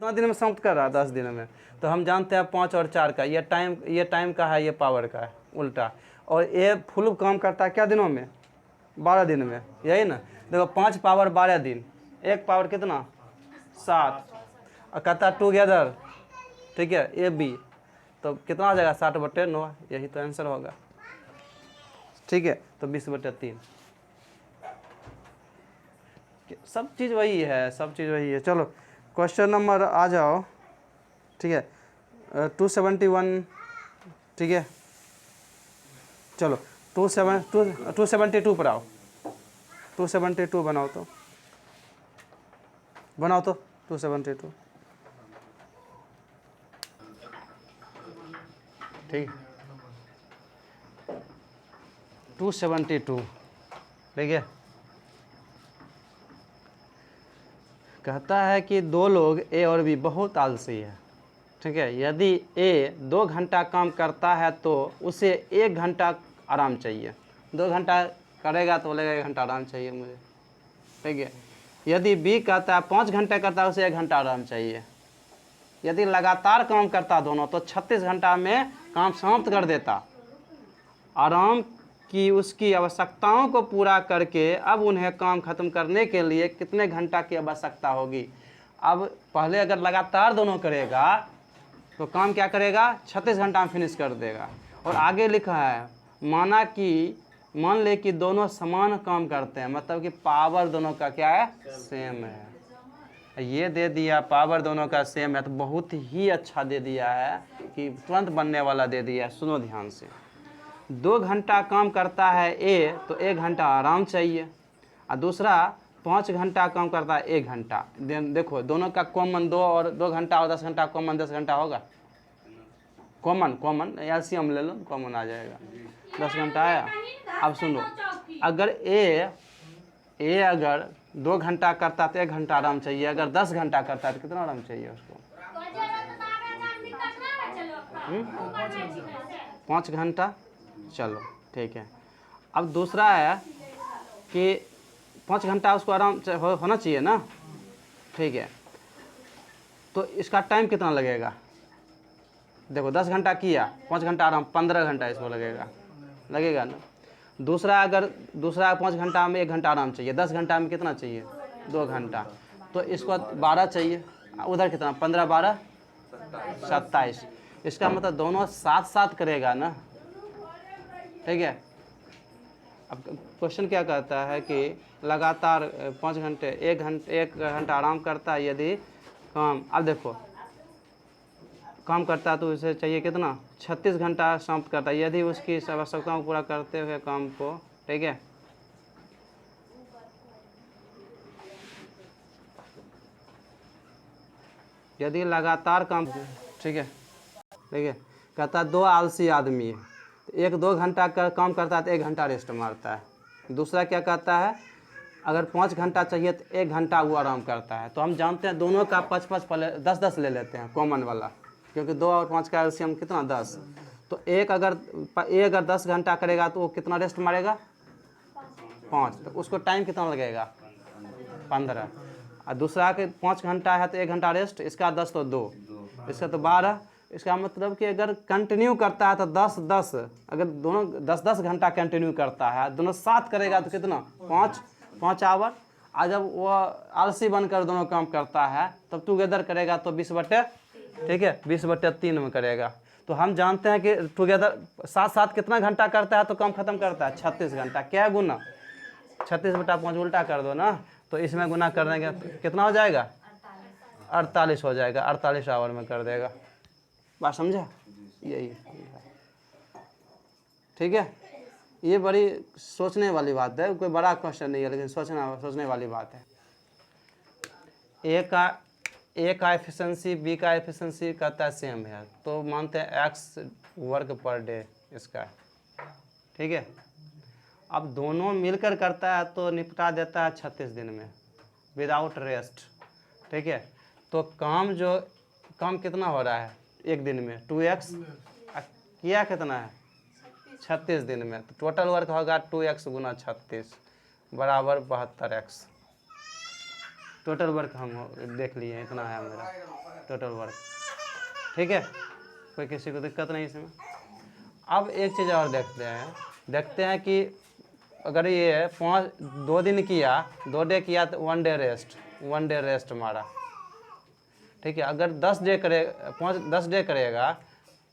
कितना दिन में समाप्त कर रहा है? 10 दिन में। तो हम जानते हैं 5 और 4 का, ये टाइम का है, ये पावर का है उल्टा। और ये फुल काम करता है क्या दिनों में? 12 दिन में, यही ना। देखो 5 पावर 12 दिन, 1 पावर कितना? 7, और कहता है टुगेदर, ठीक है, ए बी, तो कितना आ जाएगा? 60/9, यही तो आंसर होगा, ठीक है। तो 20/3, सब चीज़ वही है, सब चीज़ वही है। चलो क्वेश्चन नंबर आ जाओ, ठीक है, 271, ठीक है। चलो 272 पर आओ, 272 बनाओ तो 272, ठीक, 272, ठीक है। कहता है कि दो लोग ए और बी बहुत आलसी है, ठीक है। यदि ए 2 घंटा काम करता है तो उसे 1 घंटा आराम चाहिए। 2 घंटा करेगा तो बोलेगा 1 घंटा आराम चाहिए मुझे, ठीक है। यदि बी कहता है 5 घंटे करता है, उसे 1 घंटा आराम चाहिए। यदि लगातार काम करता दोनों तो 36 घंटा में काम समाप्त कर देता। आराम की उसकी आवश्यकताओं को पूरा करके अब उन्हें काम खत्म करने के लिए कितने घंटा की आवश्यकता होगी? अब पहले अगर लगातार दोनों करेगा तो काम क्या करेगा? 36 घंटा में फिनिश कर देगा। और आगे लिखा है मान ले कि दोनों समान काम करते हैं, मतलब कि पावर दोनों का क्या है? सेम है। ये दे दिया पावर दोनों का सेम है, तो बहुत ही अच्छा दे दिया है कि तुरंत बनने वाला दे दिया है। सुनो ध्यान से, 2 घंटा काम करता है ए तो 1 घंटा आराम चाहिए, और दूसरा 5 घंटा काम करता है 1 घंटा। देखो दोनों का कॉमन 2 और 2 घंटा और 10 घंटा, कॉमन 10 घंटा होगा। कॉमन एलसीएम ले लो, कॉमन आ जाएगा, 10 घंटा आया। अब सुनो, अगर ए अगर 2 घंटा करता तो 1 घंटा आराम चाहिए, अगर 10 घंटा करता है तो कितना आराम चाहिए उसको? 5 घंटा। चलो ठीक है। अब दूसरा है कि 5 घंटा उसको आराम होना चाहिए ना, ठीक है। तो इसका टाइम कितना लगेगा? देखो 10 घंटा किया, 5 घंटा आराम, 15 घंटा इसको लगेगा ना। दूसरा 5 घंटा में 1 घंटा आराम चाहिए, 10 घंटा में कितना चाहिए? 2 घंटा। तो इसको 12 चाहिए, उधर कितना? 15 12 27। इसका मतलब दोनों साथ साथ करेगा ना, ठीक है। अब क्वेश्चन क्या कहता है कि लगातार 5 घंटे, 1 घंटा आराम करता है यदि काम, अब देखो काम करता है तो उसे चाहिए कितना? 36 घंटा समाप्त करता है यदि उसकी आवश्यकताओं को पूरा करते हुए काम को, ठीक है। यदि लगातार काम, ठीक है, कहता है 2 आलसी आदमी है, एक 2 घंटा का काम करता है तो 1 घंटा रेस्ट मारता है। दूसरा क्या कहता है, अगर 5 घंटा चाहिए तो 1 घंटा वो आराम करता है। तो हम जानते हैं दोनों का 5-5 पहले 10-10 ले लेते हैं कॉमन वाला, क्योंकि 2 और 5 का एलसीएम कितना? 10। तो एक अगर 10 घंटा करेगा तो वो कितना रेस्ट मारेगा? 5। तो उसको टाइम कितना लगेगा? 15। और दूसरा के 5 घंटा है तो 1 घंटा रेस्ट, इसका 10 तो 2, इसका तो 12। इसका मतलब कि अगर कंटिन्यू करता है तो 10-10, अगर दोनों 10-10 घंटा कंटिन्यू करता है, दोनों साथ करेगा तो कितना? 5 आवर। और जब वो आलसी बनकर दोनों काम करता है तब टुगेदर करेगा तो 20/, ठीक है, 20/3 में करेगा। तो हम जानते हैं कि टुगेदर साथ साथ कितना घंटा करता है तो काम खत्म करता है? 36 घंटा। क्या गुना? 36/5 उल्टा कर दो ना, तो इसमें गुना करने के कितना हो जाएगा? 48 हो जाएगा, 48 आवर में कर देगा। बात समझा? यही है, ठीक है। ये बड़ी सोचने वाली बात है, कोई बड़ा क्वेश्चन नहीं है, लेकिन सोचने वाली बात है। ए का एफिशिएंसी बी का एफिशिएंसी कहता है सेम है, तो मानते हैं x वर्क पर डे इसका, ठीक है। अब दोनों मिलकर करता है तो निपटा देता है 36 दिन में विदाउट रेस्ट, ठीक है। तो काम कितना हो रहा है एक दिन में? 2x। किया कितना है? 36 दिन में। तो टोटल वर्क होगा 2x गुना 36 बराबर 72x। टोटल वर्क हम देख लिए, इतना है मेरा। Total work. ठीक है, कोई किसी को दिक्कत नहीं इसमें। अब एक चीज़ और देखते हैं कि अगर ये 2 दिन किया, 2 डे किया तो 1 डे रेस्ट मारा। ठीक है, अगर 10 डे करेगा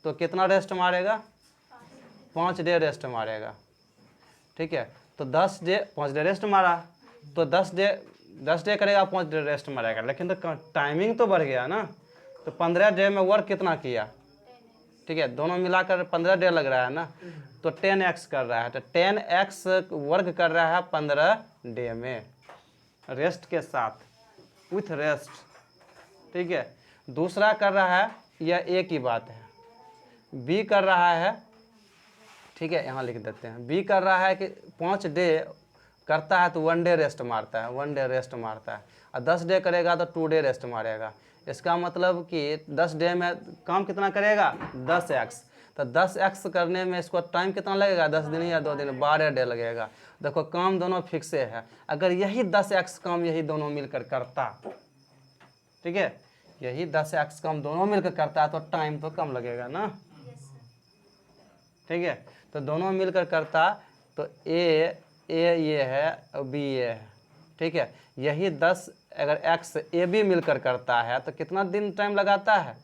तो कितना रेस्ट मारेगा? 5 डे रेस्ट मारेगा। ठीक है, तो 5 डे रेस्ट मारा तो 10 डे करेगा, 5 डे रेस्ट मारेगा। लेकिन तो टाइमिंग तो बढ़ गया ना, तो 15 डे में वर्क कितना किया? ठीक है, दोनों मिलाकर 15 डे लग रहा है ना, तो 10x कर रहा है। तो 10x वर्क कर रहा है 15 डे में, रेस्ट के साथ, विथ रेस्ट। ठीक है, दूसरा कर रहा है, यह एक ही बात है। बी कर रहा है, ठीक है, यहाँ लिख देते हैं। बी कर रहा है कि 5 डे करता है तो 1 डे रेस्ट मारता है, 1 डे रेस्ट मारता है। और 10 डे करेगा तो 2 डे रेस्ट मारेगा। इसका मतलब कि 10 डे में काम कितना करेगा? 10x। तो 10x करने में इसको टाइम कितना लगेगा? 10 दिन या 2 दिन? 12 डे लगेगा। देखो काम दोनों फिक्से है। अगर यही 10x काम यही दोनों मिलकर करता, ठीक है, यही 10x काम दोनों मिलकर करता तो टाइम तो कम लगेगा ना। ठीक है, तो दोनों मिलकर करता तो ए ये है और बी ये है। ठीक है, यही 10 अगर x ए बी मिलकर करता है तो कितना दिन टाइम लगाता है?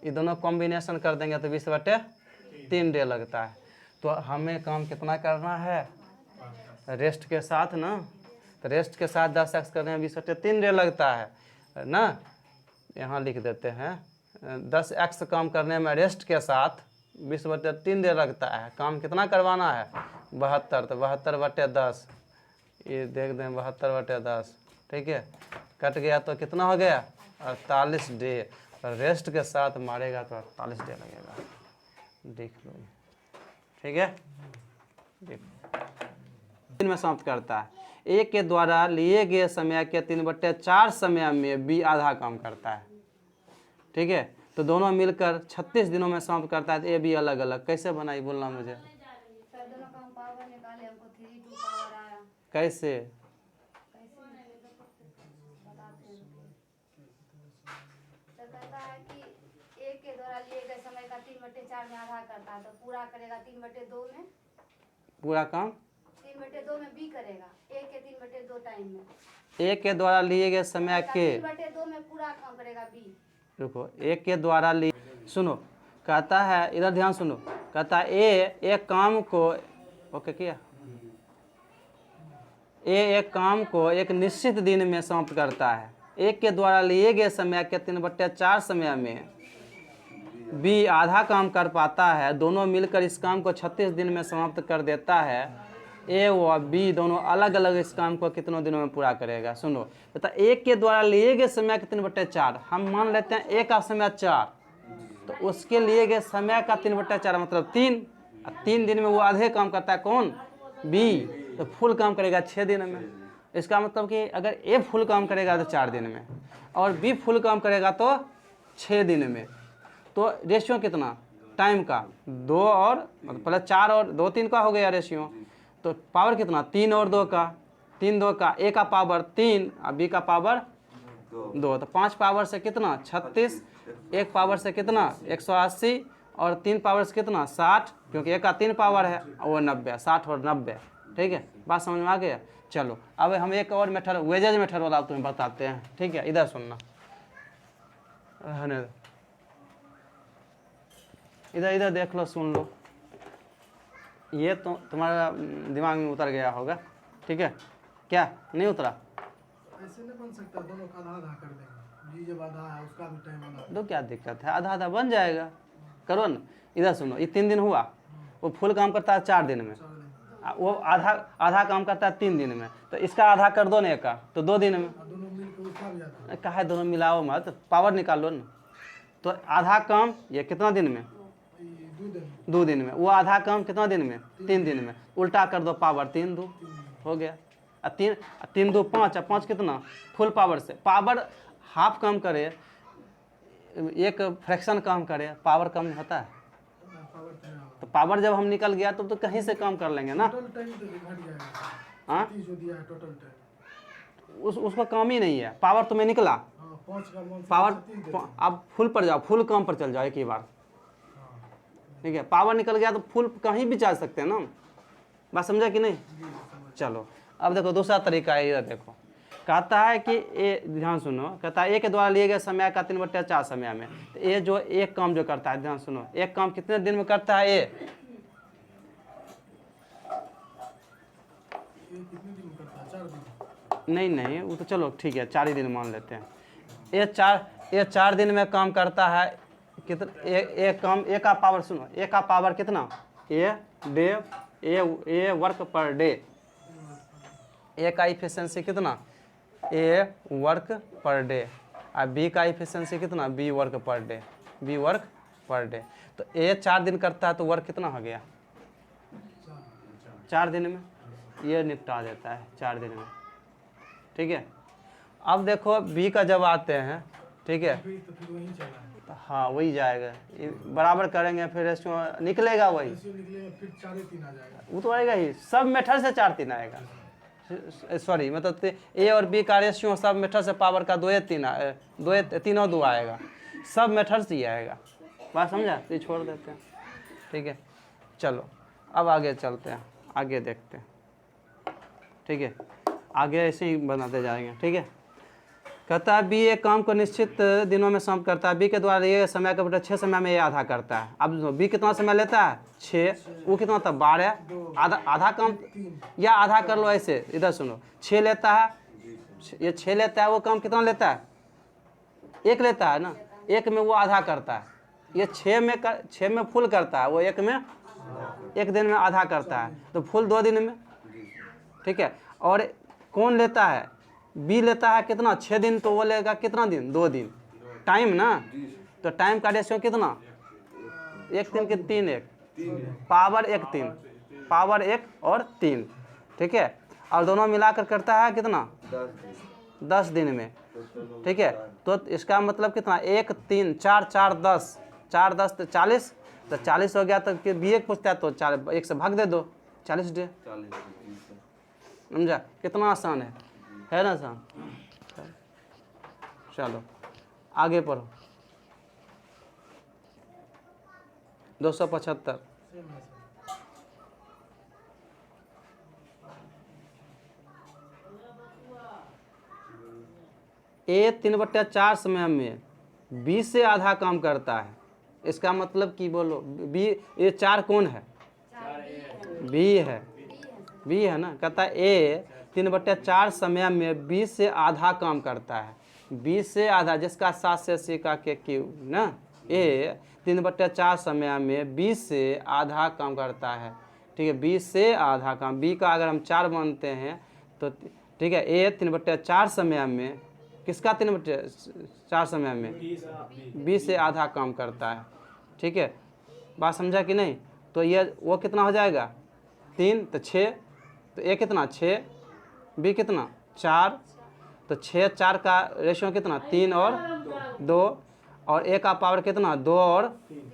ये दोनों कॉम्बिनेशन कर देंगे तो 20/3 डे लगता है। तो हमें काम कितना करना है? रेस्ट के साथ ना, तो रेस्ट के साथ 10x करने में 20/3 डे लगता है ना। यहाँ लिख देते हैं 10x काम करने में रेस्ट के साथ 20/3 डे लगता है। काम कितना करवाना है? 72, तो 72/10, ये देख दें 72/10। ठीक है, कट गया तो कितना हो गया? 48 डे। रेस्ट के साथ मारेगा तो 48 डे लगेगा। देख लो, ठीक है, देखो दिन में समाप्त करता है। ए के द्वारा लिए गए समय के 3/4 समय में बी आधा काम करता है। ठीक है, तो दोनों मिलकर 36 दिनों में समाप्त करता है। तो ए बी अलग अलग कैसे बनाई, बोलना मुझे। दोनों का हम पावर निकाले, हमको 3 2 पावर आया। कैसे? तो कहता है कि ए के द्वारा लिए गए समय का 3/4 में आधा करता है, तो पूरा करेगा 3/2 में। पूरा काम 3/2 में बी करेगा, ए के 3/2 टाइम में। ए के द्वारा लिए गए समय के 3/2 में पूरा काम करेगा बी। रुको, ए के द्वारा लिए, सुनो, कहता है इधर ध्यान सुनो, कहता है ए एक काम को, ओके किया, ए एक काम को एक निश्चित दिन में समाप्त करता है। ए के द्वारा लिए गए समय के 3/4 समय में बी आधा काम कर पाता है। दोनों मिलकर इस काम को 36 दिन में समाप्त कर देता है। ए व बी दोनों अलग अलग इस काम को कितनों दिनों में पूरा करेगा। सुनो, तो ए के द्वारा लिए गए समय के 3/4, हम मान लेते हैं ए का समय 4, तो उसके लिए गए समय का 3/4 मतलब 3। 3 दिन में वो आधे काम करता है, कौन? बी। तो फुल काम करेगा 6 दिन में। इसका मतलब कि अगर ए फुल काम करेगा तो 4 दिन में, और बी फुल काम करेगा तो 6 दिन में। तो रेशियो कितना टाइम का? 2 और मतलब पहले 4 और 2 3 का हो गया रेशियो। तो पावर कितना? 3 और 2 का, 3 2 का, ए का पावर 3 और बी का पावर 2। तो 5 पावर से कितना? 36। 1 पावर से कितना? 180। और 3 पावर से कितना? 60, क्योंकि ए का 3 पावर है और वो 90, 60 और 90। ठीक है, बात समझ में आ गया। चलो अब हम एक और मेथड, वेजेज मेथड वाला तुम्हें बताते हैं। ठीक है, इधर सुनना, रहने दो, इधर इधर देख लो, सुन लो। ये तो तुम्हारा दिमाग में उतर गया होगा। ठीक है, क्या नहीं उतरा? ऐसे नहीं बन सकता, दोनों का आधा आधा कर देंगे। जी जब आधा है उसका भी टाइम आधा। तो क्या दिक्कत है, आधा आधा बन जाएगा, करो ना। इधर सुनो, ये 3 दिन हुआ, वो फुल काम करता है 4 दिन में, वो आधा आधा काम करता है 3 दिन में। तो इसका आधा कर दो ना एक का, तो 2 दिन में। दोनों मिलकर उसका भी आधा। कहा दोनों मिलाओ मत, पावर निकाल लो ना। तो आधा काम ये कितना दिन में? 2 दिन में। वो आधा काम कितना दिन में? 3 दिन में। उल्टा कर दो, पावर 3 2 हो गया। 3 2 5, 5 कितना? फुल पावर से। पावर हाफ काम करे, एक फ्रैक्शन काम करे, पावर कम होता है। तो पावर जब हम निकल गया तो कहीं से काम कर लेंगे ना। टोटल टाइम तो घट जाएगा। हाँ, 30 जो दिया है टोटल टाइम। उसका काम ही नहीं है, पावर तुम्हें निकला, हाँ, 5 का मान पावर 3 देते हैं। अब फुल पर जाओ, फुल काम पर चल जाओ एक ही बार, हाँ ठीक है। पावर निकल गया तो फुल कहीं भी चल सकते हैं ना, बात समझा कि नहीं। जी समझ। चलो अब देखो दूसरा तरीका है, इधर देखो कहता है कि ए, ध्यान सुनो, कहता है ए के द्वारा लिए गए समय का 3/4 समय में, तो ये जो एक काम जो करता है, ध्यान सुनो, एक काम कितने दिन में करता है ये कितने दिन में करता है? 4 दिन। नहीं नहीं, वो तो चलो ठीक है 4 ही दिन मान लेते हैं। ये 4 दिन में काम करता है कितना, एक काम, ए का पावर सुनो, ए का पावर कितना, A day, A work per day, A का इफिशियंसी कितना, ए वर्क पर डे, और बी का इफिशियंसी कितना, B work per day, B work per day. तो ए 4 दिन करता है तो वर्क कितना हो गया, 4 दिन में ये निपटा देता है 4 दिन में, ठीक है। अब देखो बी का जब आते हैं, ठीक है, तो फिर वही चला है। तो हाँ वही जाएगा, ये बराबर करेंगे फिर रेशियो निकलेगा वही, ऐसे निकलेगा फिर 4-3 आ जाएगा। वो तो आएगा ही, सब मेथड से 4-3 आएगा, सॉरी मतलब ए और बी का रेशियो सब मेथड से पावर का 2 आएगा, सब मेथड से ही आएगा, बात समझा। तो ये छोड़ देते हैं, ठीक है। चलो अब आगे चलते हैं, आगे देखते हैं, ठीक है, आगे ऐसे ही बनाते जाएंगे, ठीक है। कहता है बी एक काम को निश्चित दिनों में समाप्त करता है, बी के द्वारा ये समय का बटा 6 समय में ये आधा करता है। अब बी कितना समय लेता है, 6, वो कितना था 12, आधा काम, या आधा कर लो ऐसे, इधर सुनो, 6 लेता है, ये 6 लेता है, वो काम कितना लेता है, 1 लेता है ना, 1 में वो आधा करता है, ये 6 में फुल करता है, वो 1 में 1 दिन में आधा करता है, तो फुल 2 दिन में, ठीक है। और कौन लेता है, बी लेता है कितना, 6 दिन, तो वो लेगा कितना दिन, 2 दिन, टाइम ना, तो टाइम का रेशियो कितना, 1 3 के 3 1, पावर 1 3, पावर 1 और 3, ठीक है। और दोनों मिलाकर करता है कितना, 10 दिन में, ठीक है। तो इसका मतलब कितना, 1 3 4 4 10, 4 10 तो 40, तो 40 हो गया, तो बी एक पूछता है तो 1 से भाग दे दो, 40 डे, समझा कितना आसान है ना आसान। चलो आगे पढ़ो, 275, सेम है सर। ए 3/4 समय में बी से आधा काम करता है, इसका मतलब कि बोलो बी, ये 4 कौन है, बी है, बी है ना। कहता है ए 3/4 समय में बी से आधा काम करता है, बी से आधा, जिसका 7 से 80 का के क्यू ना, ए 3/4 समय में बी से आधा काम करता है, ठीक है, बी से आधा काम, बी का अगर हम 4 मानते हैं तो ठीक है, ए 3/4 समय में, किसका 3/4 समय में, बी से आधा काम करता है, ठीक है, बात समझा कि नहीं। तो ये वो कितना हो जाएगा, 3 तो 6, तो ए कितना 6, बी कितना 4, तो 6 4 का रेशियो कितना, 3 और 2, और ए का पावर कितना, 2 और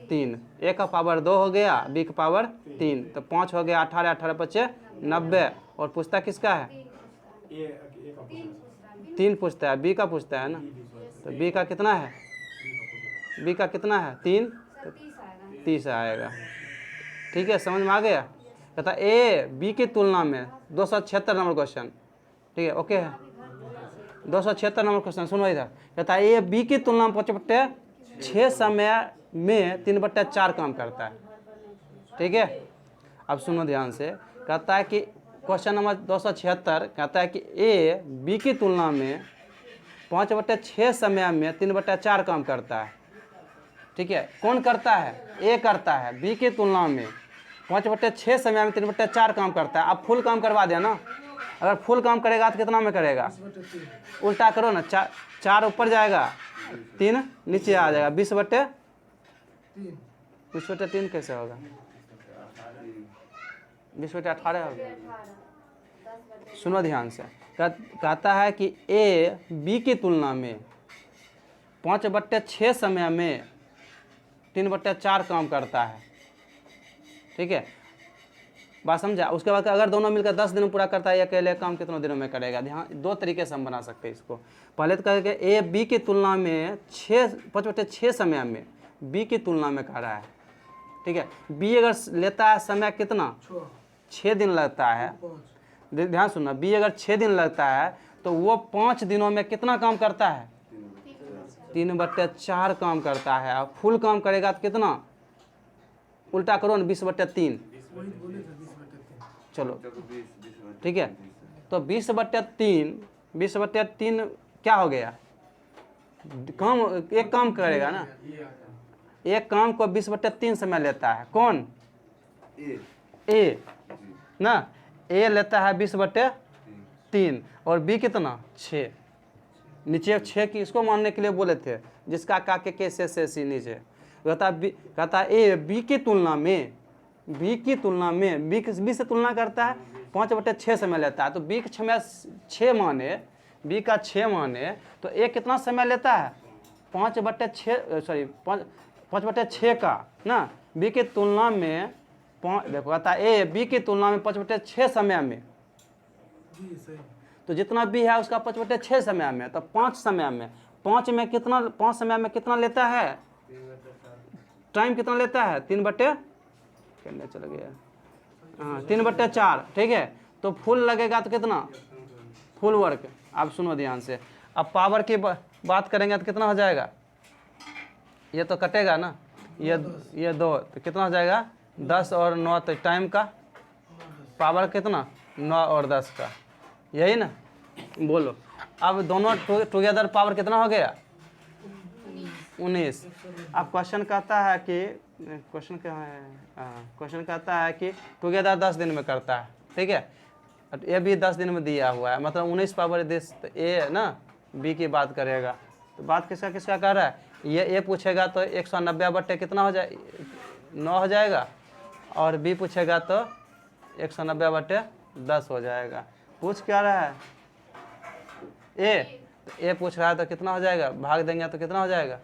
3, ए का पावर 2 हो गया, बी का पावर 3, तो 5 हो गया, 18 18 5 90, और पूछता किसका है, 3 पूछता है, बी का पूछता है ना, तो बी का कितना है, बी का कितना है 3, तो 30 आएगा, ठीक है, समझ में आ गया। कहता ए बी की तुलना में 276 नंबर क्वेश्चन, ठीक है, ओके है, 276 नंबर क्वेश्चन सुनो इधर। कहता है ए बी की तुलना में 5/6 समय में 3/4 काम करता है, ठीक है। अब सुनो ध्यान से, कहता है कि क्वेश्चन नंबर 276 कहता है कि ए बी की तुलना में 5/6 समय में 3/4 काम करता है, ठीक है। कौन करता है, ए करता है, बी की तुलना में 5/6 समय में 3/4 काम करता है। अब फुल काम करवा दिया ना, अगर फुल काम करेगा तो कितना में करेगा, 20/3। उल्टा करो ना, 4 ऊपर जाएगा, 3 नीचे आ जाएगा, 20/3 20/3 कैसे होगा, 20/18 होगा। सुनो ध्यान से, कहता है कि ए बी की तुलना में 5/6 समय में 3/4 काम करता है, ठीक है। बात समझा। उसके बाद अगर दोनों मिलकर 10 दिन में पूरा करता है, या अकेले काम कितनों दिनों में करेगा। ध्यान, दो तरीके से हम बना सकते हैं इसको। पहले तो कहेंगे ए बी की तुलना में 5/6 समय में बी की तुलना में कह रहा है, ठीक है। बी अगर लेता है समय कितना, 6 दिन लगता है। ध्यान सुनना, बी अगर 6 दिन लगता है तो वो 5 दिनों में कितना काम करता है, 3/4 काम करता है। और फुल काम करेगा तो कितना, उल्टा करो ना, 20/3। चलो ठीक है, तो 20/3 क्या हो गया, काम एक काम करेगा ना, एक काम को 20/3 समय लेता है। कौन, ए ना, ए लेता है 20/3 और बी कितना, 6। नीचे 6 की इसको मानने के लिए बोले थे, जिसका का के से सी नीचे कहता ए बी की तुलना में, बी की तुलना में, बी से तुलना करता है, 5/6 समय लेता है। तो बी का 6 माने, बी का 6 माने तो ए कितना समय लेता है, 5/6 का ना, बी की तुलना में देखो कहता है ए बी की तुलना में 5/6 समय में, तो जितना बी है उसका 5/6 समय में, तो 5 समय में, 5 समय में कितना लेता है, टाइम कितना लेता है, 3/4, चल गया, हाँ 3/4, ठीक है। तो फुल लगेगा तो कितना, फुल वर्क। आप सुनो ध्यान से, अब पावर की बात करेंगे तो कितना हो जाएगा, ये तो कटेगा ना, ये 2 तो कितना हो जाएगा, 10 और 9, तो टाइम का पावर कितना, 9 और 10 का, यही ना, बोलो। अब दोनों टुगेदर पावर कितना हो गया, 19। अब क्वेश्चन कहता है कि, क्वेश्चन क्या है, क्वेश्चन कहता है कि टुगेदर 10 दिन में करता है, ठीक है। ये भी 10 दिन में दिया हुआ है, मतलब 19 पावर देश, तो ए ना बी की बात करेगा। तो बात किसका किसका कर रहा है, ये ए पूछेगा तो 190 कितना हो जाए, 9 हो जाएगा, और बी पूछेगा तो 190/10 हो जाएगा। पूछ क्या रहा है, ए पूछ रहा है तो कितना हो जाएगा, भाग देंगे तो कितना हो जाएगा,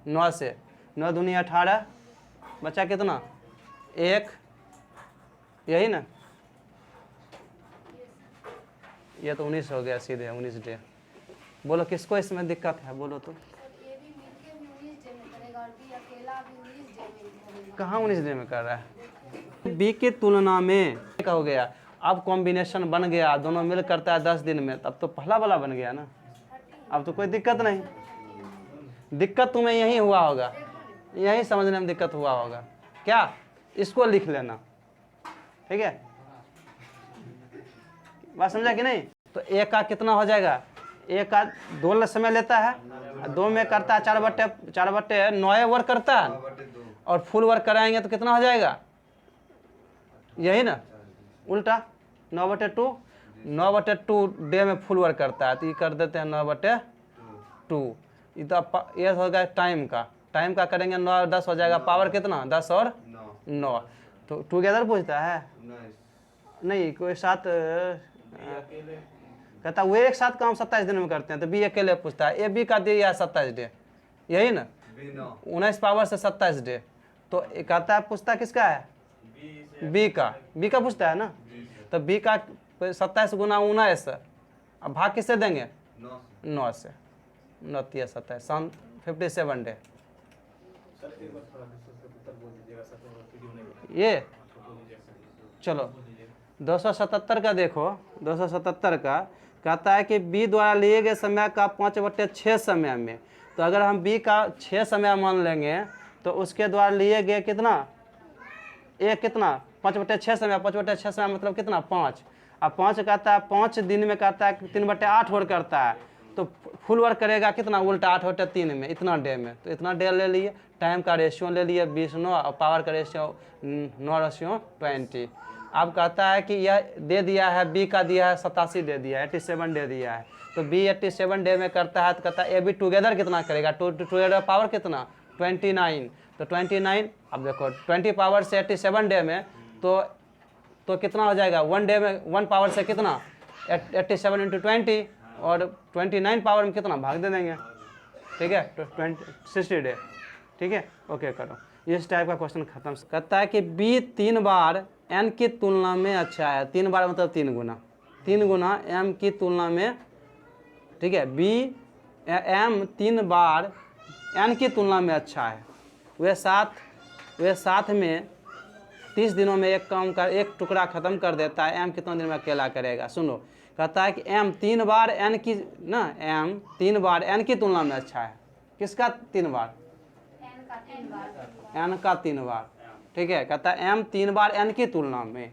9 से, 9 दूनी 18, बचा कितना, 1, यही ना, ये तो 19 हो गया सीधे, 19 डे। बोलो किसको इसमें दिक्कत है, बोलो तो। ये भी मिलके भी 19 डे में करेगा और बी अकेला भी 19 डे में करेगा। कहाँ 19 डे में कर रहा है, बी की तुलना में क्या हो गया। अब कॉम्बिनेशन बन गया, दोनों मिल करता है 10 दिन में, तब तो पहला वाला बन गया ना, अब तो कोई दिक्कत नहीं। दिक्कत तुम्हें यही हुआ होगा, यही समझने में दिक्कत हुआ होगा क्या, इसको लिख लेना, ठीक है, बात समझा कि नहीं। तो ए का कितना हो जाएगा, ए का 2 समय लेता है, 2 में करता है 4/9 वर्क करता है, और फुल वर्क कराएंगे तो कितना हो जाएगा, यही ना, उल्टा 9/2 डे में फुल वर्क करता है, तो ये कर देते हैं 9/2। ये तो ये हो गया टाइम का करेंगे, 9 और 10 हो जाएगा, पावर कितना, 10 और 9। तो टुगेदर पूछता है, नहीं कोई साथ कहता वो एक साथ काम 27 दिन में करते हैं, तो बी अकेले पूछता है, ए बी का दिया है 27 डे, यही ना, 19 पावर से 27 डे। तो कहता है पूछता किसका है, बी का पूछता है ना, तो बी का 27 गुना 19, अब भाग किससे देंगे, 9 से, 9 × 27 57 डे। ये चलो 277 का देखो, 277 का कहता है कि बी द्वारा लिए गए समय का 5/6 समय में, तो अगर हम बी का 6 समय मान लेंगे तो उसके द्वारा लिए गए कितना, ए कितना 5/6 समय, 5/6 समय मतलब कितना 5। अब 5 कहता है 5 दिन में कहता है 3/8 वर्क करता है, तो फुल वर्क करेगा कितना, उल्टा 8/3 में, इतना डे में, तो इतना डे ले लिए। टाइम का रेशियो ले लिए 20:9 और पावर का रेशियो 9:20। अब कहता है कि यह दे दिया है, बी का दिया है 87 दे दिया है, 87 दे दिया है, तो बी 87 डे में करता है, तो कहता है ए बी टुगेदर कितना करेगा, टुगेदर पावर कितना 29, तो 29। अब देखो 20 पावर से 87 डे में, तो कितना हो जाएगा, 1 डे में 1 पावर से कितना 87 × 20, और 29 पावर में कितना भाग दे देंगे, ठीक है, 60 डे, ठीक है, ओके करो। इस टाइप का क्वेश्चन खत्म। कहता है कि बी 3 बार n की तुलना में अच्छा है। 3 बार मतलब 3 गुना, 3 गुना m की तुलना में, ठीक है। m 3 बार n की तुलना में अच्छा है। वे साथ में 30 दिनों में एक टुकड़ा खत्म कर देता है। m कितना दिन में अकेला करेगा? सुनो, कहता है कि m 3 बार n की ना, m 3 बार n की तुलना में अच्छा है। किसका 3 बार? n का 3 बार, n का 3 बार, ठीक है। कहता है m 3 बार n की तुलना में।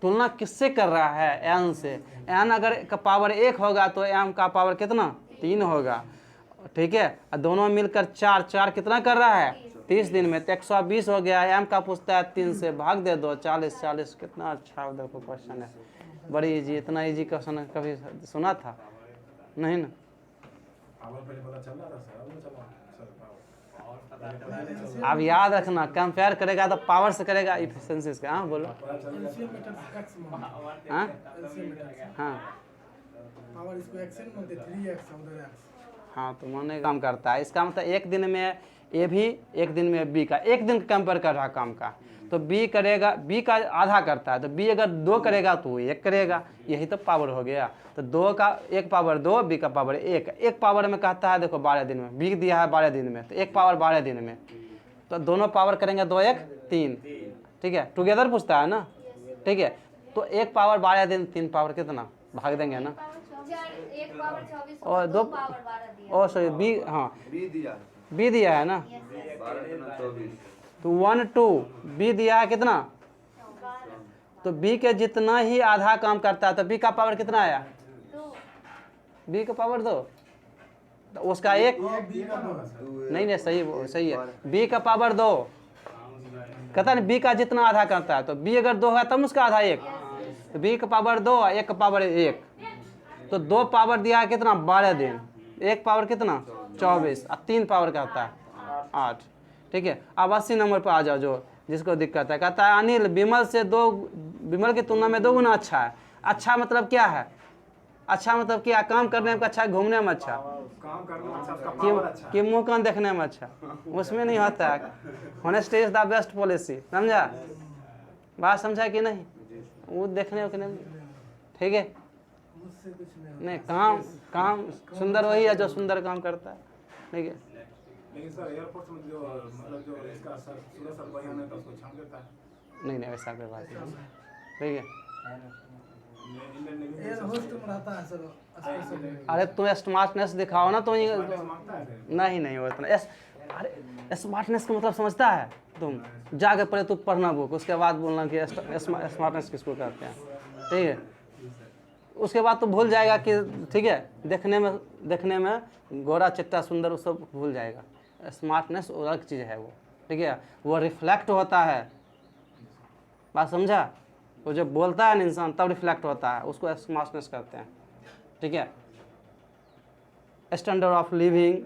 तुलना किससे कर रहा है? n से। n अगर का पावर 1 होगा तो m का पावर कितना? 3 होगा, ठीक है। दोनों मिलकर 4 कितना कर रहा है? 30 दिन में। तो 120 हो गया। m का पूछता है 3 से भाग दे दो, 40 कितना अच्छा देखो क्वेश्चन है, बड़ी इजी। इतना इजी क्वेश्चन कभी सुना था नहीं ना? आप याद रखना, कंपेयर करेगा तो पावर से करेगा इफिशिएंसी से। हाँ बोलो। एलसीएम मैटर एक्स मानते हाँ एलसीएम मैटर हाँ पावर इसको एक्सएन मानते 3x उधर x। हाँ, तो माने काम करता है। इसका मतलब एक दिन में ए भी, एक दिन में बी का, एक दिन कंपेयर कर रहा काम का। तो बी करेगा, बी का आधा करता है, तो बी अगर 2 करेगा तो वो 1 करेगा। यही तो पावर हो गया। तो 2 का 1 पावर 2, बी का पावर 1। 1 पावर में कहता है देखो 12 दिन में, बी दिया है 12 दिन में, तो 1 पावर 12 दिन में। तो दोनों पावर करेंगे 2 1 3, ठीक है। टुगेदर पूछता है ना, ठीक है। तो 1 पावर 12 दिन, 3 पावर कितना? भाग देंगे ना। 1 पावर 24 और 2 2 पावर 12 दिया। ओ सॉरी बी, हाँ बी दिया है ना। तो 1 2 बी दिया है कितना? तो बी के जितना ही आधा काम करता है, तो बी का पावर कितना आया? 2 बी का पावर 2, तो उसका 1 नहीं सही है। बी का पावर 2 कहता है बी का जितना आधा करता है, तो बी अगर 2 है तब उसका आधा 1। तो बी का पावर 2, 1 का पावर 1, तो 2 पावर दिया है कितना? 12 दिन। 1 पावर कितना? 24, और 3 पावर कहता है 8, ठीक है। अब 80 नंबर पर आ जाओ, जो जिसको दिक्कत है। कहता है अनिल विमल की तुलना में 2 गुना अच्छा है। अच्छा मतलब क्या है? अच्छा मतलब क्या? काम करने में अच्छा, घूमने में अच्छा, कि मुंह कान देखने में अच्छा, उसमें नहीं होता है। Honesty is the best policy, समझा? बात समझा कि नहीं? वो देखने के नहीं, ठीक है। मुझसे कुछ नहीं, काम सुंदर वही है जो सुंदर काम करता है, ठीक है। लेकिन सर एयरपोर्ट में जो मतलब जो इसका सर सूरज सर बयान है तो उसको छान देता है। नहीं वैसा कोई बात नहीं, ठीक है। इंडियन नेवी एयर होस्ट में रहता है सर स्पेशल। अरे तुम स्मार्टनेस दिखाओ ना, तो मांगता है नहीं वो इतना। अरे स्मार्टनेस का मतलब समझता है? तुम जाके पहले तू पढ़ना बुक, उसके बाद बोलना कि स्मार्टनेस किसको कहते हैं, ठीक है। उसके बाद तो भूल जाएगा कि, ठीक है, देखने में गोरा चिट्टा सुंदर, वो सब भूल जाएगा। स्मार्टनेस अलग चीज़ है वो, ठीक है। वो रिफ्लेक्ट होता है, बात समझा? वो जब बोलता है ना इंसान तब रिफ्लेक्ट होता है, उसको स्मार्टनेस कहते हैं, ठीक है। स्टैंडर्ड ऑफ लिविंग,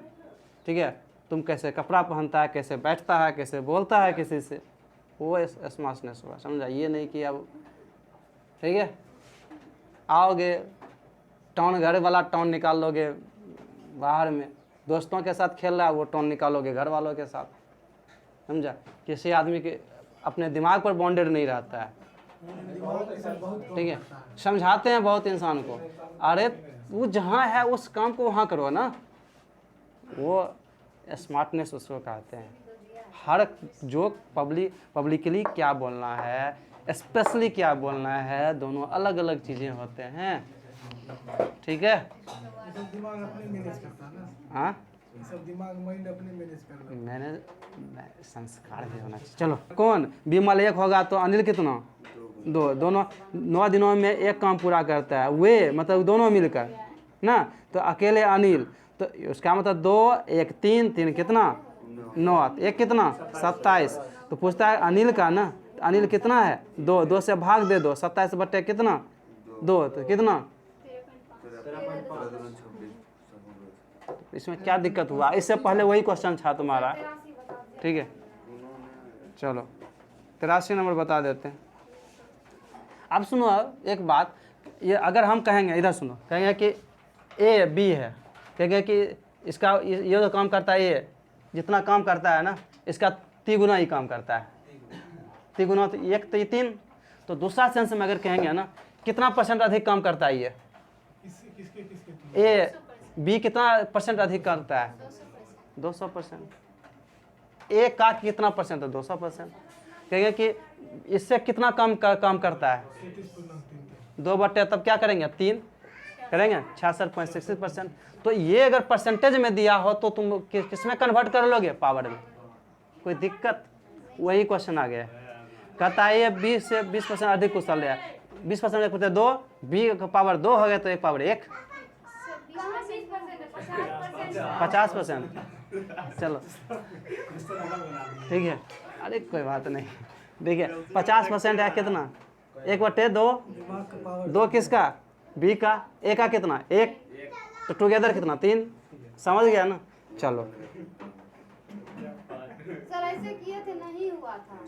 ठीक है। तुम कैसे कपड़ा पहनता है, कैसे बैठता है, कैसे बोलता है किसी से, वो स्मार्टनेस हुआ, समझा? ये नहीं कि अब, ठीक है, आओगे टाउन, घर वाला टाउन निकाल लोगे बाहर में, दोस्तों के साथ खेल रहा है वो टाउन निकालोगे घर वालों के साथ, समझा? किसी आदमी के अपने दिमाग पर बॉन्डेड नहीं रहता है, ठीक है। समझाते हैं बहुत इंसान को, अरे वो जहाँ है उस काम को वहाँ करो ना, वो स्मार्टनेस उसको कहते हैं। हर जो पब्लिकली क्या बोलना है, स्पेशली क्या बोलना है, दोनों अलग अलग चीज़ें होते हैं, ठीक है। सब दिमाग अपने मैनेज करता है ना। हाँ, सब दिमाग माइंड अपने मैनेज कर रहा है। मैंने संस्कार भी होना चाहिए। चलो, कौन विमल 1 होगा तो अनिल कितना? 2। दोनों 9 दिनों में एक काम पूरा करता है, वे मतलब दोनों मिलकर ना। तो अकेले अनिल, तो उसका मतलब 2 1 3 कितना? 9, 1 कितना? 27। तो पूछता है अनिल का ना, तो अनिल कितना है? 2 से भाग दे दो, 27 बटे कितना? 2, तो कितना? इसमें क्या दिक्कत हुआ? इससे पहले वही क्वेश्चन था तुम्हारा, ठीक है। चलो 83 नंबर बता देते हैं। अब सुनो एक बात, ये अगर हम कहेंगे, इधर सुनो, कहेंगे कि ए बी है, कहेंगे कि इसका ये जो काम करता है, ये जितना काम करता है ना, इसका 3 गुना ही काम करता है। 3 गुना तो 1 3, तो दूसरा सेंस में अगर कहेंगे ना कितना परसेंट अधिक काम करता है ये, किसके किसके ए बी कितना परसेंट अधिक करता है, 200%। ए का कितना परसेंट है, 200%। कहेंगे कि इससे कितना काम करता है, 2/3 तब क्या करेंगे, 3 करेंगे, 66.66%। तो ये अगर परसेंटेज में दिया हो तो तुम किसमें कन्वर्ट कर लोगे, पावर में, कोई दिक्कत, वही क्वेश्चन आ गया है। कहता है ये 20 से 20% अधिक कुशल है, 20% 2, बी का पावर 2 हो गया तो एक पावर 1, 50%। चलो ठीक है, अरे कोई बात नहीं। देखिए 50% है कितना, 1/2, 2 किसका, बी का, ए का कितना, 1, तो टुगेदर कितना, 3। समझ गया ना। चलो सर ऐसे किए थे, नहीं हुआ था,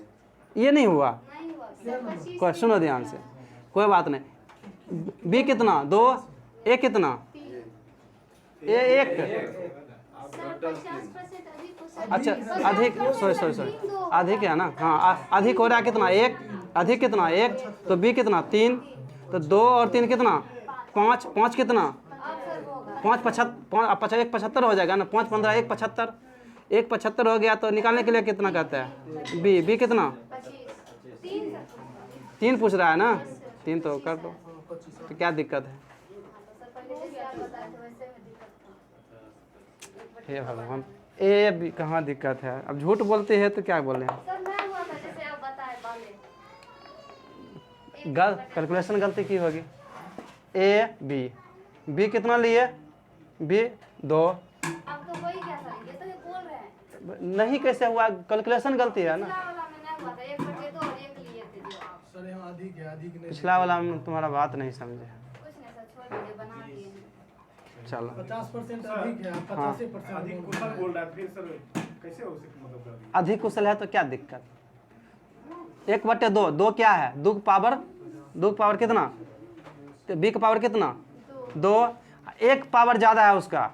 ये नहीं हुआ, नहीं हुआ सर, 25 कोई सुनो ध्यान से, कोई बात नहीं। बी कितना, 2, ए कितना, ए 1। सर 50% अधिक कुशल, अच्छा अधिक, सॉरी अधिक है ना, हाँ अधिक हो रहा है कितना, 1, अधिक कितना 1, तो बी कितना 3, तो 2 और 3 कितना 5, 5 कितना, अब सर होगा 5 75 75 हो जाएगा ना, 5 15 1 75, 1 75 हो गया तो निकालने के लिए कितना कहता है, बी कितना 25, 3 सर, 3 पूछ रहा है ना, 3 तो कर दो, तो क्या दिक्कत है। सर पहले से आप बताए थे वैसे में दिक्कत था। हे भगवान, ए बी कहाँ दिक्कत है, अब झूठ बोलते हैं तो क्या बोले हैं, सर मैं हुआ था जैसे आप बताए पहले, कैलकुलेशन गलती की होगी। ए बी कितना लिए, बी 2, अब तो वही क्या सर, ये तो ये बोल रहे हैं, नहीं कैसे हुआ, कैलकुलेशन गलती है ना। पिछला वाला में नहीं हुआ था, 1/2 और 1 लिए थे जो आप, सर यहाँ अधिक है, अधिक नहीं, पिछला वाला में तुम्हारा बात नहीं समझे। कुछ नहीं सर, छोड़ दीजिए, बना दिए हैं। चलो 50% अधिक है, 85% अधिक कुशल बोल रहा है, फिर सर कैसे हो सकता, मतलब अधिक कुशल है तो क्या दिक्कत, 1/2, 2 क्या है, 2 का पावर कितना, तो बी का पावर कितना 2, 1 पावर ज़्यादा है उसका,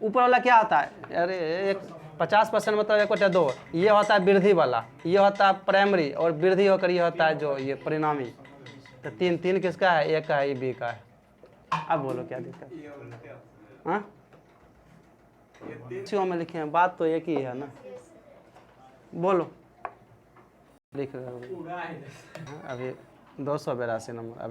ऊपर वाला क्या होता है, अरे 50% मतलब 1/2, ये होता है वृद्धि वाला, ये होता है प्राइमरी, और वृद्धि होकर ये होता है जो ये परिणामी। तो 3 किसका है, 1 का है, ये बी का है। अब बोलो क्या दिक्कत, हाँ में लिखे हैं, बात तो एक ही है ना, बोलो लिख रहे हो अभी 282 नंबर अभी।